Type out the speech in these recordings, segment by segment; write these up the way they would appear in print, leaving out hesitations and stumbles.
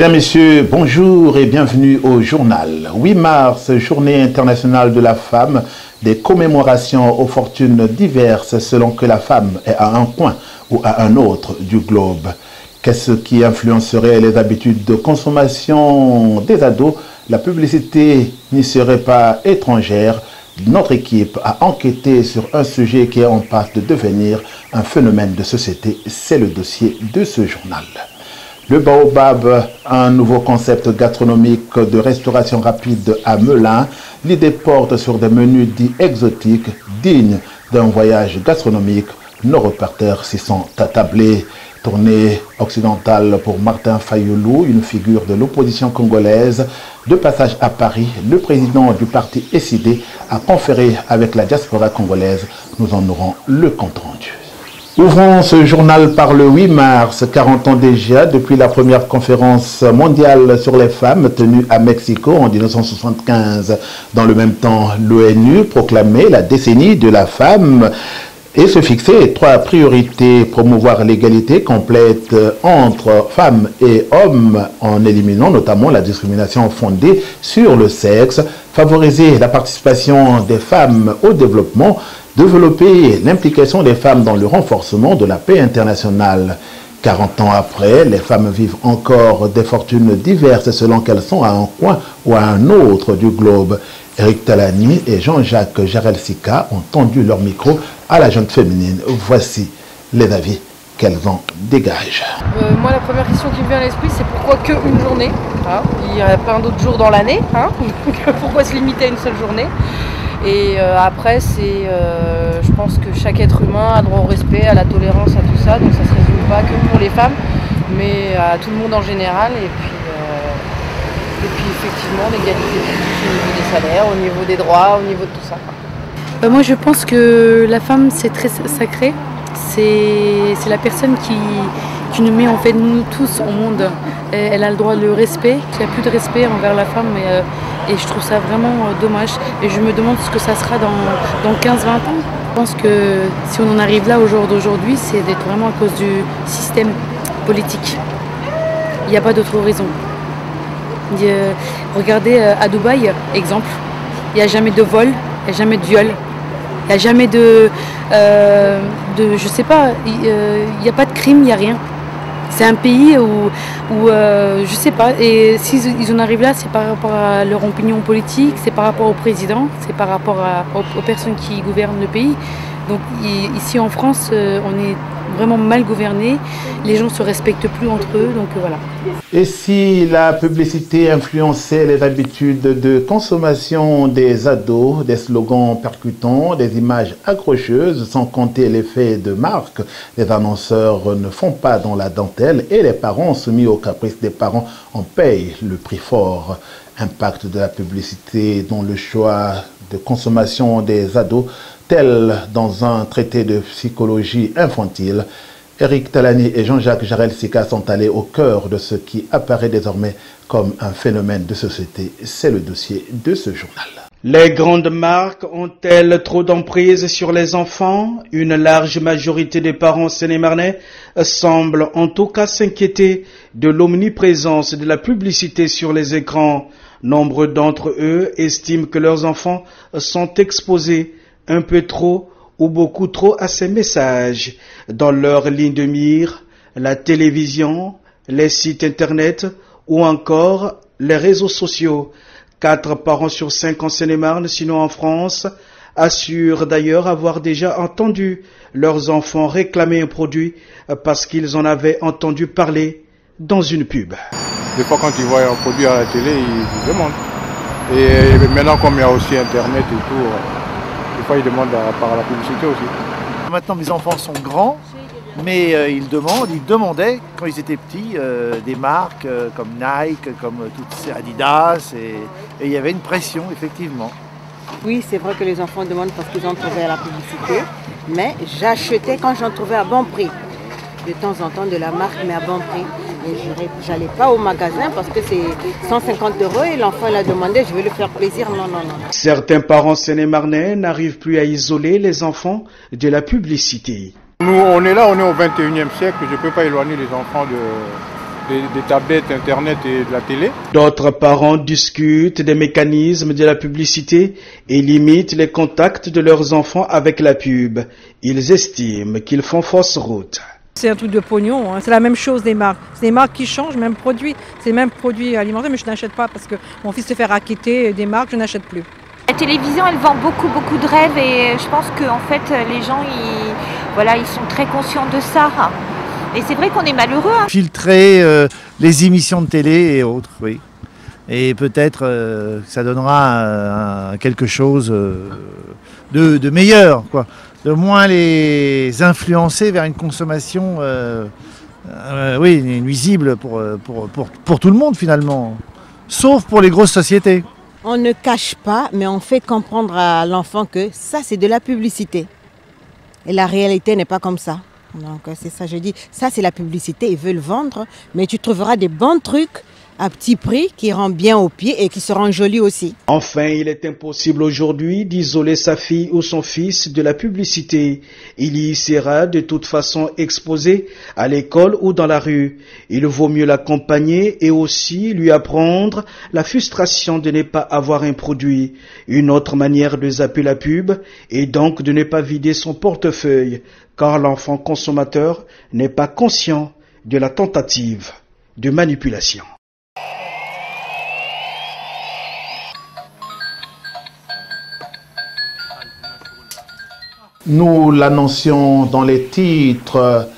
Mesdames, Messieurs, bonjour et bienvenue au journal. 8 mars, journée internationale de la femme, des commémorations aux fortunes diverses selon que la femme est à un coin ou à un autre du globe. Qu'est-ce qui influencerait les habitudes de consommation des ados? La publicité n'y serait pas étrangère. Notre équipe a enquêté sur un sujet qui est en passe de devenir un phénomène de société. C'est le dossier de ce journal. Le Baobab, un nouveau concept gastronomique de restauration rapide à Melun. L'idée porte sur des menus dits exotiques, dignes d'un voyage gastronomique. Nos reporters s'y sont attablés. Tournée occidentale pour Martin Fayoulou, une figure de l'opposition congolaise. De passage à Paris, le président du parti SID a conféré avec la diaspora congolaise. Nous en aurons le compte rendu. Ouvrons ce journal par le 8 mars, 40 ans déjà, depuis la première conférence mondiale sur les femmes tenue à Mexico en 1975. Dans le même temps, l'ONU proclamait la décennie de la femme et se fixait 3 priorités: promouvoir l'égalité complète entre femmes et hommes en éliminant notamment la discrimination fondée sur le sexe, favoriser la participation des femmes au développement, développer l'implication des femmes dans le renforcement de la paix internationale. 40 ans après, les femmes vivent encore des fortunes diverses selon qu'elles sont à un coin ou à un autre du globe. Eric Talani et Jean-Jacques Jarel-Sika ont tendu leur micro à la jeune féminine. Voici les avis qu'elles en dégagent. Moi, la première question qui me vient à l'esprit, c'est pourquoi qu'une journée, hein? Il y a plein d'autres jours dans l'année, hein? Pourquoi se limiter à une seule journée? Et après, c'est, je pense que chaque être humain a droit au respect, à la tolérance, à tout ça. Donc ça ne se résume pas que pour les femmes, mais à tout le monde en général. Et puis effectivement, l'égalité pour tous au niveau des salaires, au niveau des droits, au niveau de tout ça. Moi, je pense que la femme, c'est très sacré. C'est la personne qui nous met en fait nous tous au monde. Elle a le droit de respect. Il n'y a plus de respect envers la femme et je trouve ça vraiment dommage. Et je me demande ce que ça sera dans 15-20 ans. Je pense que si on en arrive là au jour d'aujourd'hui, c'est d'être vraiment à cause du système politique. Il n'y a pas d'autre raison. Regardez à Dubaï, exemple, il n'y a jamais de vol, il n'y a jamais de viol. Il n'y a jamais je sais pas, il n'y a pas de crime, il n'y a rien. C'est un pays où je sais pas, et s'ils en arrivent là, c'est par rapport à leur opinion politique, c'est par rapport au président, c'est par rapport aux personnes qui gouvernent le pays. Donc ici en France, on est vraiment mal gouverné, les gens ne se respectent plus entre eux, donc voilà. Et si la publicité influençait les habitudes de consommation des ados, des slogans percutants, des images accrocheuses, sans compter l'effet de marque, les annonceurs ne font pas dans la dentelle et les parents soumis aux caprices des parents en payent le prix fort. Impact de la publicité dans le choix de consommation des ados, tel dans un traité de psychologie infantile. Eric Talani et Jean-Jacques Jarel-Sika sont allés au cœur de ce qui apparaît désormais comme un phénomène de société. C'est le dossier de ce journal. Les grandes marques ont-elles trop d'emprise sur les enfants? Une large majorité des parents sénémarnais semblent en tout cas s'inquiéter de l'omniprésence de la publicité sur les écrans. Nombre d'entre eux estiment que leurs enfants sont exposés un peu trop ou beaucoup trop à ces messages. Dans leur ligne de mire, la télévision, les sites internet ou encore les réseaux sociaux. 4 parents sur 5 en Seine-et-Marne, sinon en France, assurent d'ailleurs avoir déjà entendu leurs enfants réclamer un produit parce qu'ils en avaient entendu parler dans une pub. Des fois quand ils voient un produit à la télé, ils demandent. Et maintenant comme il y a aussi internet et tout, des fois ils demandent par la publicité aussi. Maintenant mes enfants sont grands, mais ils demandaient quand ils étaient petits des marques comme Nike, comme toutes ces Adidas, et il y avait une pression effectivement. Oui, c'est vrai que les enfants demandent parce qu'ils en trouvaient à la publicité, mais j'achetais quand j'en trouvais à bon prix. De temps en temps de la marque, mais à bon prix. Et je n'allais pas au magasin parce que c'est 150 € et l'enfant l'a demandé, je vais lui faire plaisir. Non. Certains parents sénémarnais n'arrivent plus à isoler les enfants de la publicité. Nous, on est là, on est au 21e siècle, je ne peux pas éloigner les enfants des tablettes, Internet et de la télé. D'autres parents discutent des mécanismes de la publicité et limitent les contacts de leurs enfants avec la pub. Ils estiment qu'ils font fausse route. C'est un truc de pognon, hein. C'est la même chose des marques. C'est des marques qui changent, même produit. C'est le même produit alimentaire, mais je n'achète pas parce que mon fils se fait racketter des marques, je n'achète plus. La télévision, elle vend beaucoup de rêves et je pense que en fait, les gens, ils sont très conscients de ça. Et c'est vrai qu'on est malheureux. Hein. Filtrer les émissions de télé et autres, oui. Et peut-être que ça donnera quelque chose de meilleur, quoi. De moins les influencer vers une consommation nuisible pour tout le monde finalement, sauf pour les grosses sociétés. On ne cache pas, mais on fait comprendre à l'enfant que ça, c'est de la publicité. Et la réalité n'est pas comme ça. Donc c'est ça, je dis, ça c'est la publicité, ils veulent vendre, mais tu trouveras des bons trucs à petit prix qui rendent bien aux pieds et qui seront jolis aussi. Enfin, il est impossible aujourd'hui d'isoler sa fille ou son fils de la publicité. Il y sera de toute façon exposé à l'école ou dans la rue. Il vaut mieux l'accompagner et aussi lui apprendre la frustration de ne pas avoir un produit. Une autre manière de zapper la pub est donc de ne pas vider son portefeuille, car l'enfant consommateur n'est pas conscient de la tentative de manipulation. Nous l'annoncions dans les titres.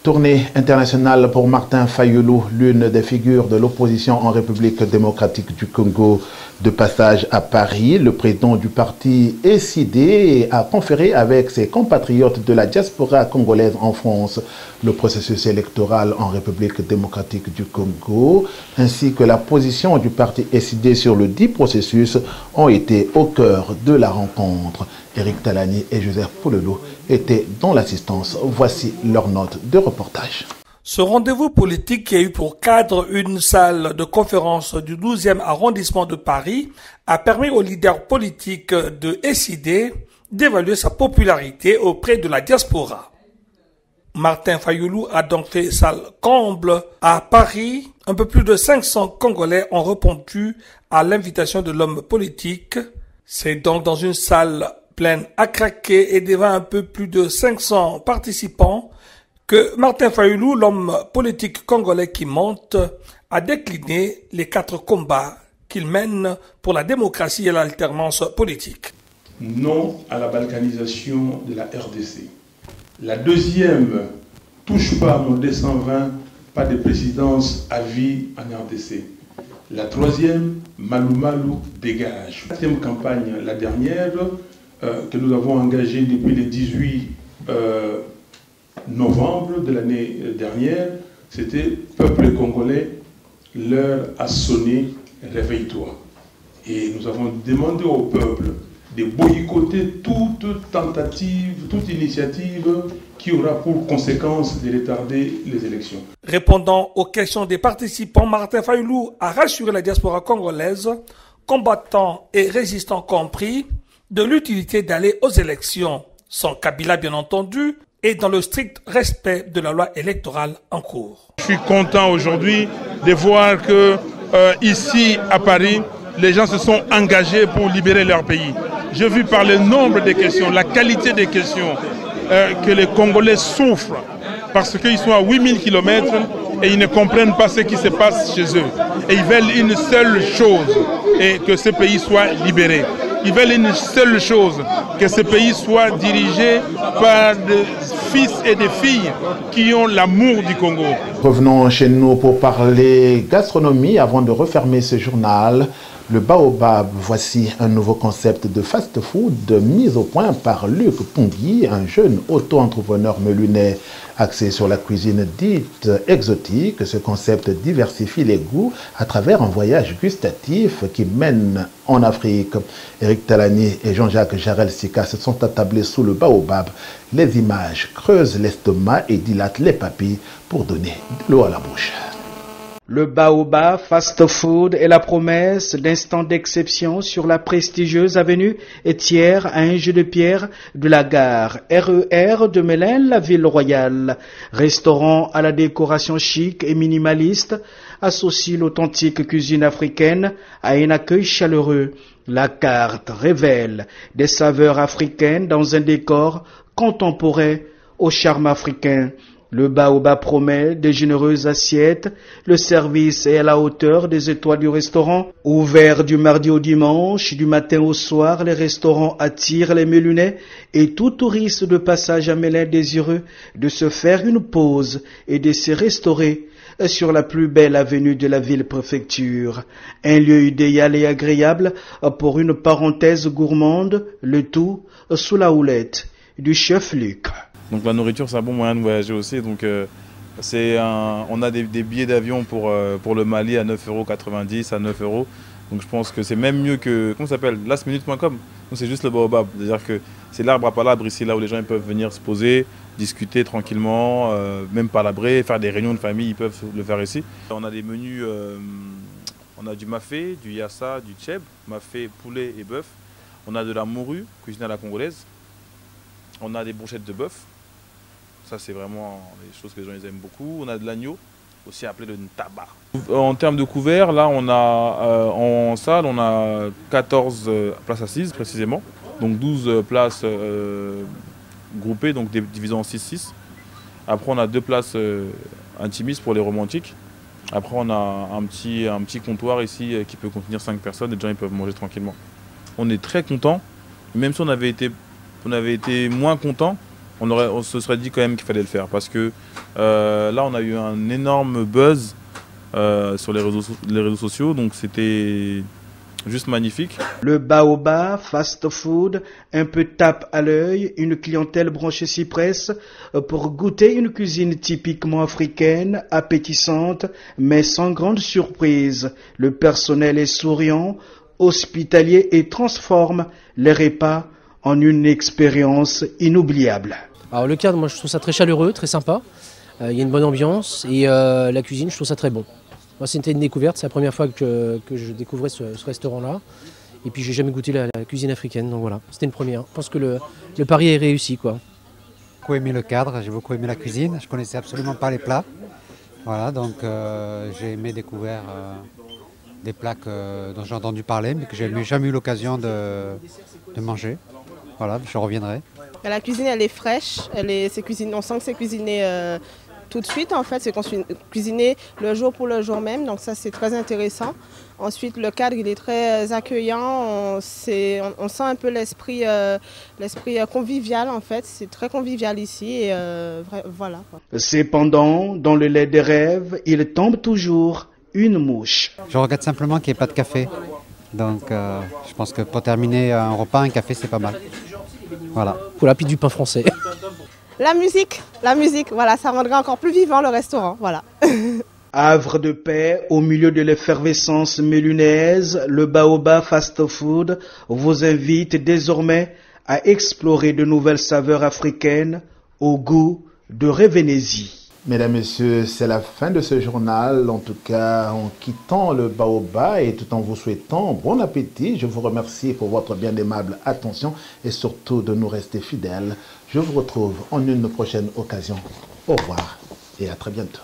Tournée internationale pour Martin Fayulu, l'une des figures de l'opposition en République démocratique du Congo. De passage à Paris, le président du parti SID a conféré avec ses compatriotes de la diaspora congolaise en France le processus électoral en République démocratique du Congo, ainsi que la position du parti SID sur le dit processus ont été au cœur de la rencontre. Éric Talani et Joseph Pololo étaient dans l'assistance. Voici leur note de reportage. Ce rendez-vous politique qui a eu pour cadre une salle de conférence du 12e arrondissement de Paris a permis aux leaders politiques de SID d'évaluer sa popularité auprès de la diaspora. Martin Fayulu a donc fait salle comble à Paris. Un peu plus de 500 Congolais ont répondu à l'invitation de l'homme politique. C'est donc dans une salle pleine à craquer et devant un peu plus de 500 participants que Martin Fayulu, l'homme politique congolais qui monte, a décliné les 4 combats qu'il mène pour la démocratie et l'alternance politique. Non à la balkanisation de la RDC. La deuxième, touche pas à mon 220, pas de présidence à vie en RDC. La troisième, Malou Malou dégage. La 4e campagne, la dernière, que nous avons engagée depuis le 18 novembre de l'année dernière, c'était peuple congolais, l'heure a sonné, réveille-toi. Et nous avons demandé au peuple de boycotter toute tentative, toute initiative qui aura pour conséquence de retarder les élections. Répondant aux questions des participants, Martin Fayulu a rassuré la diaspora congolaise, combattants et résistants compris, de l'utilité d'aller aux élections, sans Kabila bien entendu, et dans le strict respect de la loi électorale en cours. Je suis content aujourd'hui de voir que ici à Paris, les gens se sont engagés pour libérer leur pays. J'ai vu par le nombre de questions, la qualité des questions, que les Congolais souffrent parce qu'ils sont à 8000 km et ils ne comprennent pas ce qui se passe chez eux. Et ils veulent une seule chose, et que ce pays soit libéré. Ils veulent une seule chose, que ce pays soit dirigé par des fils et des filles qui ont l'amour du Congo. Revenons chez nous pour parler gastronomie avant de refermer ce journal. Le Baobab, voici un nouveau concept de fast-food mis au point par Luc Pongui, un jeune auto-entrepreneur melunais axé sur la cuisine dite exotique. Ce concept diversifie les goûts à travers un voyage gustatif qui mène en Afrique. Éric Talani et Jean-Jacques Jarel-Sika se sont attablés sous le Baobab. Les images creusent l'estomac et dilatent les papilles pour donner de l'eau à la bouche. Le Baobab Fast Food est la promesse d'instants d'exception sur la prestigieuse avenue Thiers à un jeu de pierre de la gare RER de Mélin, la ville royale. Restaurant à la décoration chic et minimaliste associe l'authentique cuisine africaine à un accueil chaleureux. La carte révèle des saveurs africaines dans un décor contemporain au charme africain. Le Baobab promet de généreuses assiettes. Le service est à la hauteur des étoiles du restaurant. Ouvert du mardi au dimanche, du matin au soir, les restaurants attirent les Mélunais et tout touriste de passage à Mélin désireux de se faire une pause et de se restaurer sur la plus belle avenue de la ville-préfecture. Un lieu idéal et agréable pour une parenthèse gourmande, le tout sous la houlette du chef Luc. Donc la nourriture, c'est un bon moyen de voyager aussi. Donc on a des billets d'avion pour le Mali à 9,90 €, à 9 €. Donc je pense que c'est même mieux que, comment ça s'appelle, lastminute.com. Donc c'est juste le Baobab. C'est-à-dire que c'est l'arbre à palabres ici, là où les gens ils peuvent venir se poser, discuter tranquillement, même palabrer, faire des réunions de famille, ils peuvent le faire ici. On a des menus, on a du mafé, du yassa, du tchèb, mafé, poulet et bœuf. On a de la morue, cuisinée à la congolaise. On a des brochettes de bœuf. Ça, c'est vraiment des choses que les gens ils aiment beaucoup. On a de l'agneau, aussi appelé le ntaba. En termes de couverts, là, on a en salle, on a 14 places assises précisément. Donc 12 places groupées, donc divisées en 6-6. Après, on a 2 places intimistes pour les romantiques. Après, on a un petit comptoir ici qui peut contenir 5 personnes. Les gens ils peuvent manger tranquillement. On est très contents. Même si on avait été moins contents, on se serait dit quand même qu'il fallait le faire. Parce que là, on a eu un énorme buzz sur les réseaux sociaux. Donc, c'était juste magnifique. Le Baobab Fast Food, un peu tape à l'œil, une clientèle branchée cypress pour goûter une cuisine typiquement africaine, appétissante, mais sans grande surprise. Le personnel est souriant, hospitalier et transforme les repas en une expérience inoubliable. Alors le cadre, moi je trouve ça très chaleureux, très sympa. Il y a une bonne ambiance et la cuisine, je trouve ça très bon. Moi c'était une découverte, c'est la première fois que je découvrais ce restaurant-là. Et puis j'ai jamais goûté la cuisine africaine, donc voilà, c'était une première. Je pense que le pari est réussi, quoi. J'ai beaucoup aimé le cadre, j'ai beaucoup aimé la cuisine. Je connaissais absolument pas les plats. Voilà, donc j'ai aimé découvrir des plats dont j'ai entendu parler, mais que j'ai jamais eu l'occasion de manger. Voilà, je reviendrai. La cuisine, elle est fraîche, on sent que c'est cuisiné tout de suite en fait, c'est cuisiné le jour pour le jour même, donc ça c'est très intéressant. Ensuite, le cadre, il est très accueillant, on sent un peu l'esprit convivial en fait, c'est très convivial ici et voilà. Cependant, dans le lait des rêves, il tombe toujours une mouche. Je regrette simplement qu'il n'y ait pas de café. Donc je pense que pour terminer un repas, un café c'est pas mal. Voilà. Voilà, puis du pain français. La musique, voilà, ça rendrait encore plus vivant le restaurant, voilà. Havre de paix, au milieu de l'effervescence mélunaise, le Baobab Fast Food vous invite désormais à explorer de nouvelles saveurs africaines au goût de Revenez-y. Mesdames, Messieurs, c'est la fin de ce journal. En tout cas, en quittant le Baobab et tout en vous souhaitant bon appétit, je vous remercie pour votre bien aimable attention et surtout de nous rester fidèles. Je vous retrouve en une prochaine occasion. Au revoir et à très bientôt.